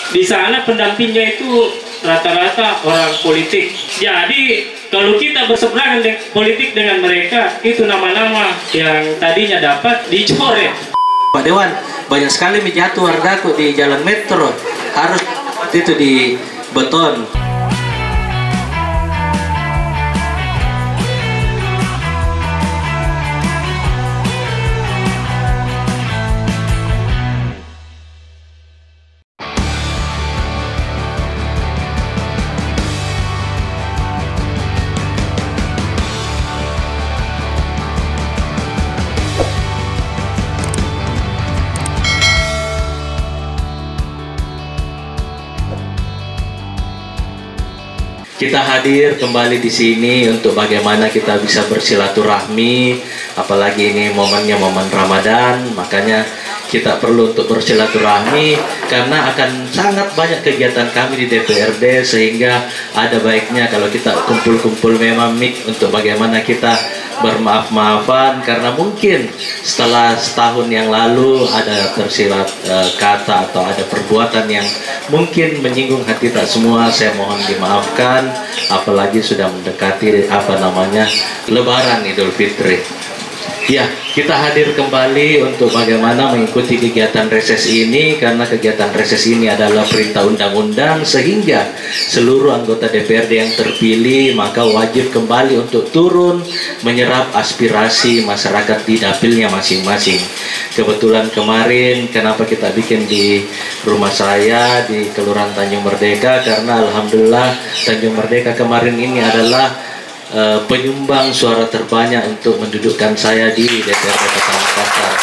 Di sana pendampingnya itu rata-rata orang politik. Jadi kalau kita berseberangan politik dengan mereka, itu nama-nama yang tadinya dapat dicoret. Pak Dewan, banyak sekali jatuh wargaku di jalan metro, harus itu di beton. Kita hadir kembali di sini untuk bagaimana kita bisa bersilaturahmi, apalagi ini momennya momen Ramadan, makanya kita perlu untuk bersilaturahmi karena akan sangat banyak kegiatan kami di DPRD, sehingga ada baiknya kalau kita kumpul-kumpul memang untuk bagaimana kita bermaaf-maafan, karena mungkin setelah setahun yang lalu ada tersilat kata atau ada perbuatan yang mungkin menyinggung hati tak semua. Saya mohon dimaafkan, apalagi sudah mendekati Lebaran Idul Fitri. Ya, kita hadir kembali untuk bagaimana mengikuti kegiatan reses ini, karena kegiatan reses ini adalah perintah undang-undang, sehingga seluruh anggota DPRD yang terpilih maka wajib kembali untuk turun menyerap aspirasi masyarakat di dapilnya masing-masing. Kebetulan kemarin kenapa kita bikin di rumah saya di Kelurahan Tanjung Merdeka, karena alhamdulillah Tanjung Merdeka kemarin ini adalah penyumbang suara terbanyak untuk mendudukkan saya di DPRD Kota Makassar.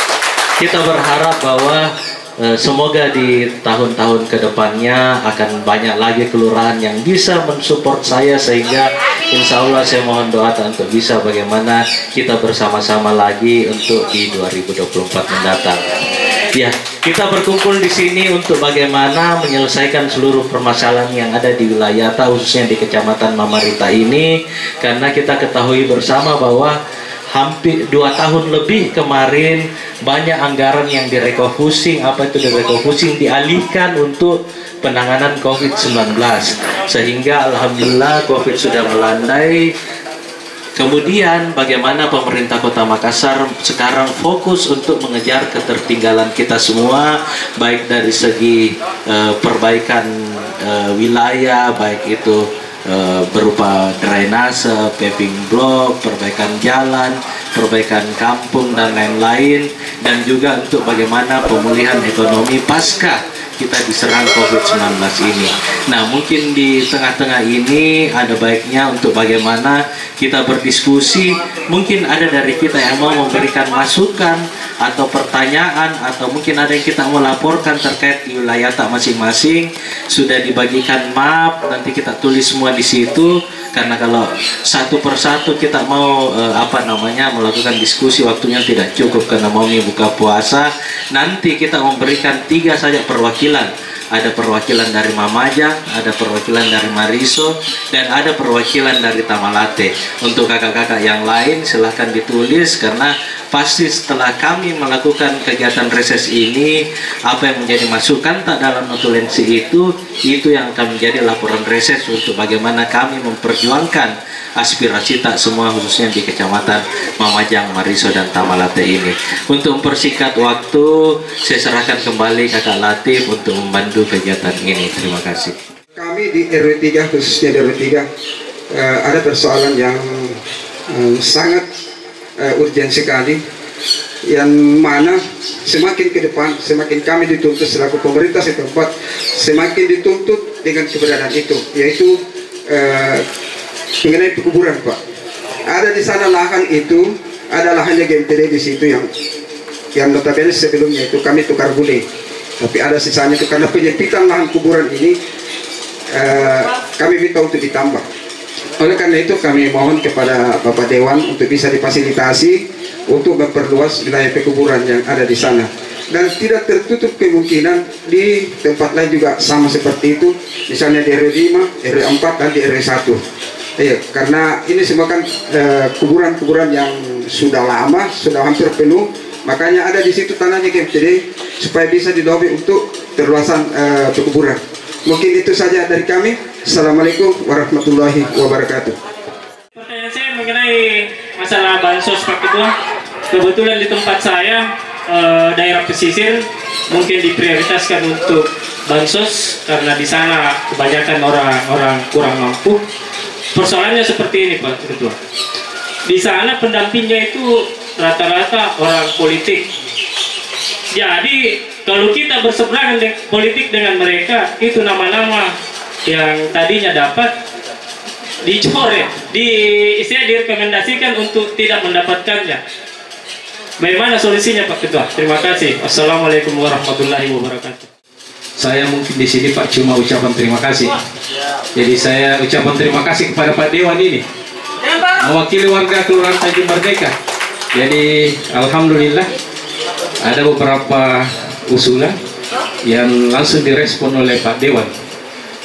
Kita berharap bahwa semoga di tahun-tahun kedepannya akan banyak lagi kelurahan yang bisa mensupport saya, sehingga insya Allah saya mohon doa untuk bisa bagaimana kita bersama-sama lagi untuk di 2024 mendatang. Ya, kita berkumpul di sini untuk bagaimana menyelesaikan seluruh permasalahan yang ada di wilayah, khususnya di Kecamatan Mamarita ini, karena kita ketahui bersama bahwa hampir 2 tahun lebih kemarin banyak anggaran yang direfocusing, dialihkan untuk penanganan COVID-19, sehingga alhamdulillah COVID sudah melandai. Kemudian bagaimana pemerintah Kota Makassar sekarang fokus untuk mengejar ketertinggalan kita semua, baik dari segi perbaikan wilayah, baik itu berupa drainase, paving block, perbaikan jalan, perbaikan kampung dan lain-lain, dan juga untuk bagaimana pemulihan ekonomi pasca kita diserang COVID-19 ini. Nah, mungkin di tengah-tengah ini ada baiknya untuk bagaimana kita berdiskusi. Mungkin ada dari kita yang mau memberikan masukan atau pertanyaan, atau mungkin ada yang kita mau laporkan terkait di wilayah tak masing-masing. Sudah dibagikan map, nanti kita tulis semua di situ. Karena kalau satu persatu kita mau melakukan diskusi, waktunya tidak cukup karena mau buka puasa. Nanti kita memberikan 3 saja perwakilan. Ada perwakilan dari Mamajang, ada perwakilan dari Mariso, dan ada perwakilan dari Tamalate. Untuk kakak-kakak yang lain silahkan ditulis, karena pasti setelah kami melakukan kegiatan reses ini, apa yang menjadi masukan tak dalam notulensi itu yang akan menjadi laporan reses untuk bagaimana kami memperjuangkan aspirasi tak semua, khususnya di Kecamatan Mamajang, Mariso, dan Tamalate ini. Untuk mempersingkat waktu, saya serahkan kembali Kakak Latif untuk membantu kegiatan ini. Terima kasih. Kami di RW 3, khususnya di RW 3, ada persoalan yang sangat urgent sekali, yang mana semakin ke depan, semakin kami dituntut selaku pemerintah setempat, semakin dituntut dengan keberadaan itu, yaitu mengenai pekuburan, Pak. Ada di sana lahan itu, ada lahannya GMTD di situ yang notabene sebelumnya itu kami tukar gulai, tapi ada sisanya itu karena penyempitan lahan kuburan ini, kami minta untuk ditambah. Oleh karena itu kami mohon kepada Bapak Dewan untuk bisa difasilitasi untuk memperluas wilayah pekuburan yang ada di sana, dan tidak tertutup kemungkinan di tempat lain juga sama seperti itu, misalnya di RW 5, RW 4, dan di RW 1. Iya, karena ini semua kan kuburan-kuburan yang sudah lama, sudah hampir penuh, makanya ada di situ tanahnya GMTD supaya bisa dilobi untuk perluasan pekuburan. Mungkin itu saja dari kami. Assalamualaikum warahmatullahi wabarakatuh. Pertanyaan saya mengenai masalah bansos Pak Ketua. Kebetulan di tempat saya daerah pesisir mungkin diprioritaskan untuk bansos karena di sana kebanyakan orang-orang kurang mampu. Persoalannya seperti ini Pak Ketua. Di sana pendampingnya itu rata-rata orang politik. Jadi kalau kita berseberangan politik dengan mereka, itu nama-nama yang tadinya dapat dicoret, direkomendasikan untuk tidak mendapatkannya. Bagaimana solusinya Pak Ketua? Terima kasih. Assalamualaikum warahmatullahi wabarakatuh. Saya mungkin di sini Pak cuma ucapan terima kasih. Jadi saya ucapan terima kasih kepada Pak Dewan ini, mewakili warga Kelurahan Tanjung Merdeka. Jadi alhamdulillah ada beberapa usulan yang langsung direspon oleh Pak Dewan.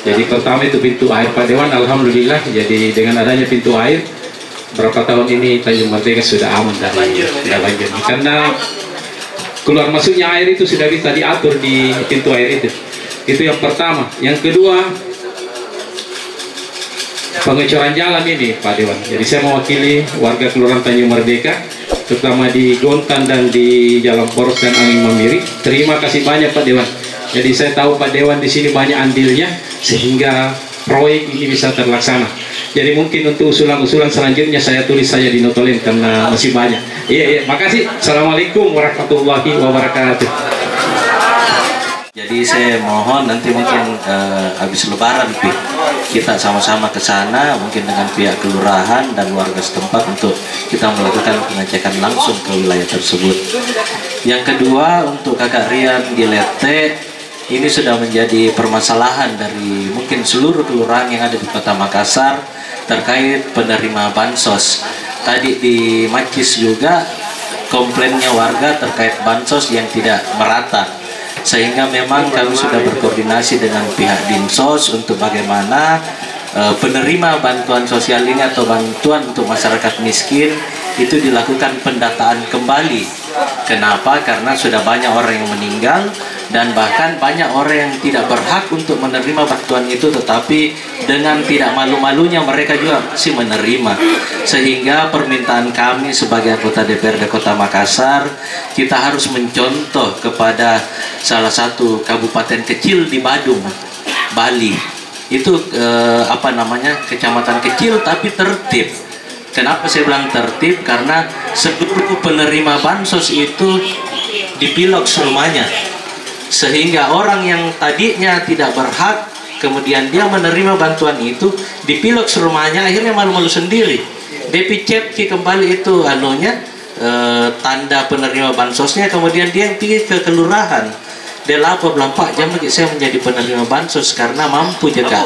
Jadi pertama itu pintu air Pak Dewan, alhamdulillah. Jadi dengan adanya pintu air, berapa tahun ini Tanjung Merdeka sudah aman dari banjir. Karena keluar masuknya air itu sudah bisa diatur di pintu air itu. Itu yang pertama. Yang kedua, pengecoran jalan ini Pak Dewan. Jadi saya mewakili warga Kelurahan Tanjung Merdeka, terutama di Gontan dan di Jalan Poros dan Angin Mamiri. Terima kasih banyak Pak Dewan. Jadi saya tahu Pak Dewan di sini banyak andilnya sehingga proyek ini bisa terlaksana. Jadi mungkin untuk usulan-usulan selanjutnya saya tulis saja di notulen karena masih banyak. Iya, makasih. Assalamualaikum warahmatullahi wabarakatuh. Jadi saya mohon nanti mungkin habis Lebaran kita sama-sama ke sana mungkin dengan pihak kelurahan dan warga setempat untuk kita melakukan pengecekan langsung ke wilayah tersebut. Yang kedua, untuk Kakak Rian di Lete, ini sudah menjadi permasalahan dari mungkin seluruh kelurahan yang ada di Kota Makassar terkait penerima bansos. Tadi di Macis juga komplainnya warga terkait bansos yang tidak merata, sehingga memang kami sudah berkoordinasi dengan pihak Dinsos untuk bagaimana penerima bantuan sosial ini atau bantuan untuk masyarakat miskin itu dilakukan pendataan kembali. Kenapa? Karena sudah banyak orang yang meninggal dan bahkan banyak orang yang tidak berhak untuk menerima bantuan itu, tetapi dengan tidak malu-malunya mereka juga masih menerima. Sehingga permintaan kami sebagai anggota DPRD Kota Makassar, kita harus mencontoh kepada salah satu kabupaten kecil di Badung, Bali. Itu kecamatan kecil tapi tertib. Kenapa saya bilang tertib? Karena seluruh penerima bansos itu dipilok rumahnya, sehingga orang yang tadinya tidak berhak kemudian dia menerima bantuan itu dipilok rumahnya, akhirnya malu-malu sendiri. Dia kembali itu tanda penerima bansosnya, kemudian dia pergi ke kelurahan. Dia lapor bilang, Pak, jam lagi saya menjadi penerima bansos karena mampu juga.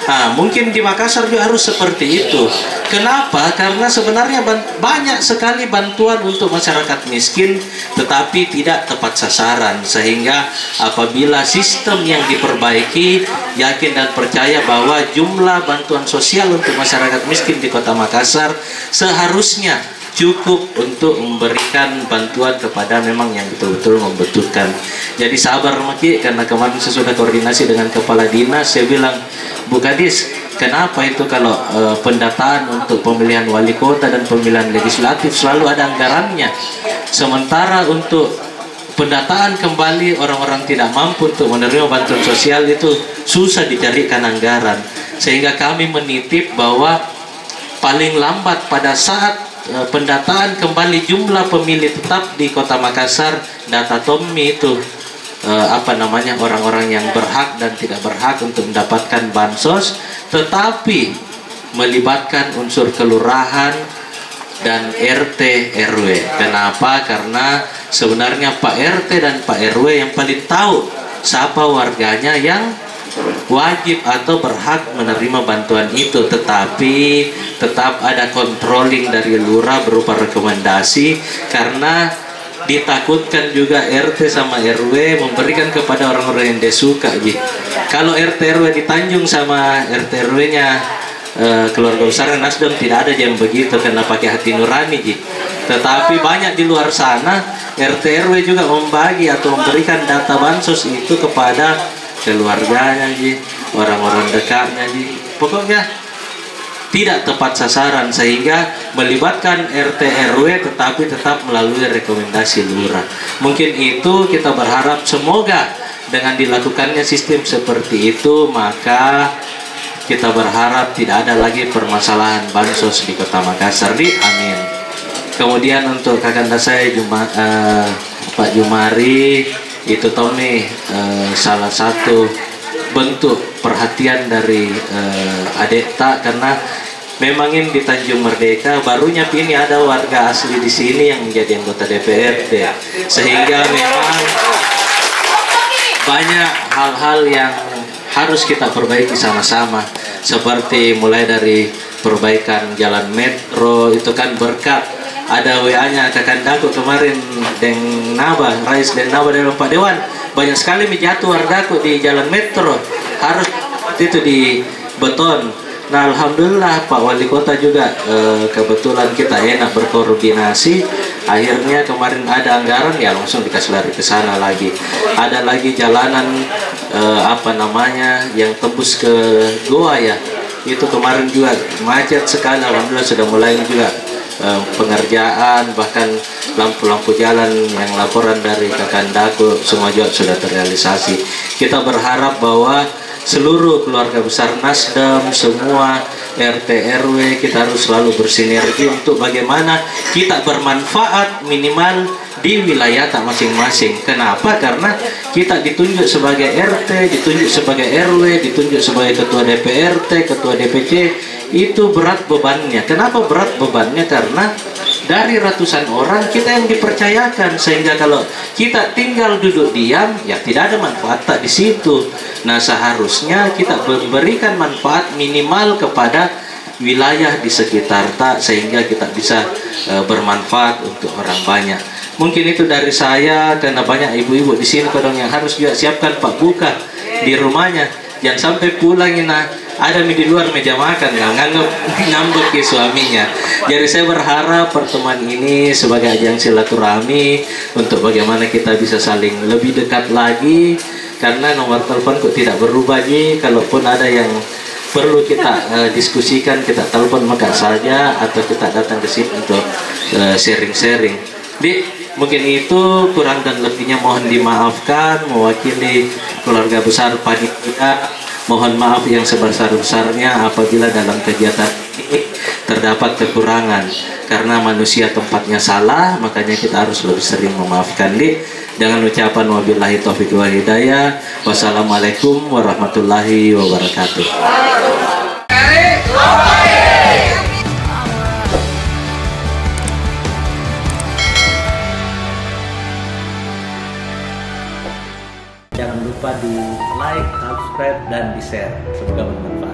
Nah, mungkin di Makassar juga harus seperti itu. Kenapa? Karena sebenarnya banyak sekali bantuan untuk masyarakat miskin tetapi tidak tepat sasaran. Sehingga apabila sistem yang diperbaiki, yakin dan percaya bahwa jumlah bantuan sosial untuk masyarakat miskin di Kota Makassar seharusnya cukup untuk memberikan bantuan kepada memang yang betul-betul membutuhkan. Jadi sabar Maki, karena kemarin saya sudah koordinasi dengan kepala dinas, saya bilang, Bu Kadis, kenapa itu kalau pendataan untuk pemilihan wali kota dan pemilihan legislatif selalu ada anggarannya, sementara untuk pendataan kembali orang-orang tidak mampu untuk menerima bantuan sosial itu susah dicarikan anggaran. Sehingga kami menitip bahwa paling lambat pada saat pendataan kembali jumlah pemilih tetap di Kota Makassar, data Tommy itu orang-orang yang berhak dan tidak berhak untuk mendapatkan bansos, tetapi melibatkan unsur kelurahan dan RT RW. Kenapa? Karena sebenarnya Pak RT dan Pak RW yang paling tahu siapa warganya yang wajib atau berhak menerima bantuan itu, tetapi tetap ada controlling dari lurah berupa rekomendasi, karena ditakutkan juga RT sama RW memberikan kepada orang-orang yang dia suka. Kalau RT RW di Tanjung sama RT RW nya keluarga besar Nasdem tidak ada yang begitu karena pakai hati nurani. Tetapi banyak di luar sana RT RW juga membagi atau memberikan data bansos itu kepada keluarganya Ji, orang-orang dekatnya Ji. Pokoknya tidak tepat sasaran sehingga melibatkan RT RW tetapi tetap melalui rekomendasi lurah. Mungkin itu kita berharap semoga dengan dilakukannya sistem seperti itu maka kita berharap tidak ada lagi permasalahan bansos di Kota Makassar. Amin. Kemudian untuk kakanda saya Pak Jumari itu Tommy salah satu bentuk perhatian dari Adekta karena memang ini di Tanjung Merdeka barunya ini ada warga asli di sini yang menjadi anggota DPRD sehingga memang banyak hal-hal yang harus kita perbaiki sama-sama seperti mulai dari perbaikan jalan metro itu kan berkat ada WA-nya kakandaku kemarin Deng Naba, Rais Deng Naba dan Pak Dewan banyak sekali menjatuh wargaku di jalan metro harus itu di beton. Nah alhamdulillah Pak Wali Kota juga kebetulan kita enak berkoordinasi akhirnya kemarin ada anggaran ya langsung dikasih lari ke sana lagi ada lagi jalanan yang tembus ke Goa ya itu kemarin juga macet sekali alhamdulillah sudah mulai juga pengerjaan bahkan lampu-lampu jalan yang laporan dari kakandaku semua juga sudah terrealisasi. Kita berharap bahwa seluruh keluarga besar Nasdem semua RT RW kita harus selalu bersinergi untuk bagaimana kita bermanfaat minimal di wilayah tak masing-masing. Kenapa? Karena kita ditunjuk sebagai RT, ditunjuk sebagai RW, ditunjuk sebagai ketua DPRT, ketua DPC itu berat bebannya. Kenapa berat bebannya? Karena dari ratusan orang kita yang dipercayakan sehingga kalau kita tinggal duduk diam ya tidak ada manfaat tak di situ. Nah seharusnya kita memberikan manfaat minimal kepada wilayah di sekitar tak sehingga kita bisa bermanfaat untuk orang banyak. Mungkin itu dari saya karena banyak ibu-ibu di sini kadang yang harus juga siapkan Pak buka di rumahnya. Jangan sampai pulang ada di luar meja makan nganggap ngambek ke suaminya. Jadi saya berharap pertemuan ini sebagai ajang silaturahmi untuk bagaimana kita bisa saling lebih dekat lagi karena nomor telepon kok tidak berubah Ji. Kalaupun ada yang perlu kita diskusikan kita telepon maka saja atau kita datang ke sini untuk sharing-sharing. Mungkin itu kurang dan lebihnya mohon dimaafkan mewakili keluarga besar panitia. Mohon maaf yang sebesar-besarnya apabila dalam kegiatan ini terdapat kekurangan karena manusia tempatnya salah makanya kita harus lebih sering memaafkan dengan ucapan wabillahi taufiq wal hidayah. Wassalamualaikum warahmatullahi wabarakatuh. Jangan lupa di like, subscribe, dan di share. Semoga bermanfaat.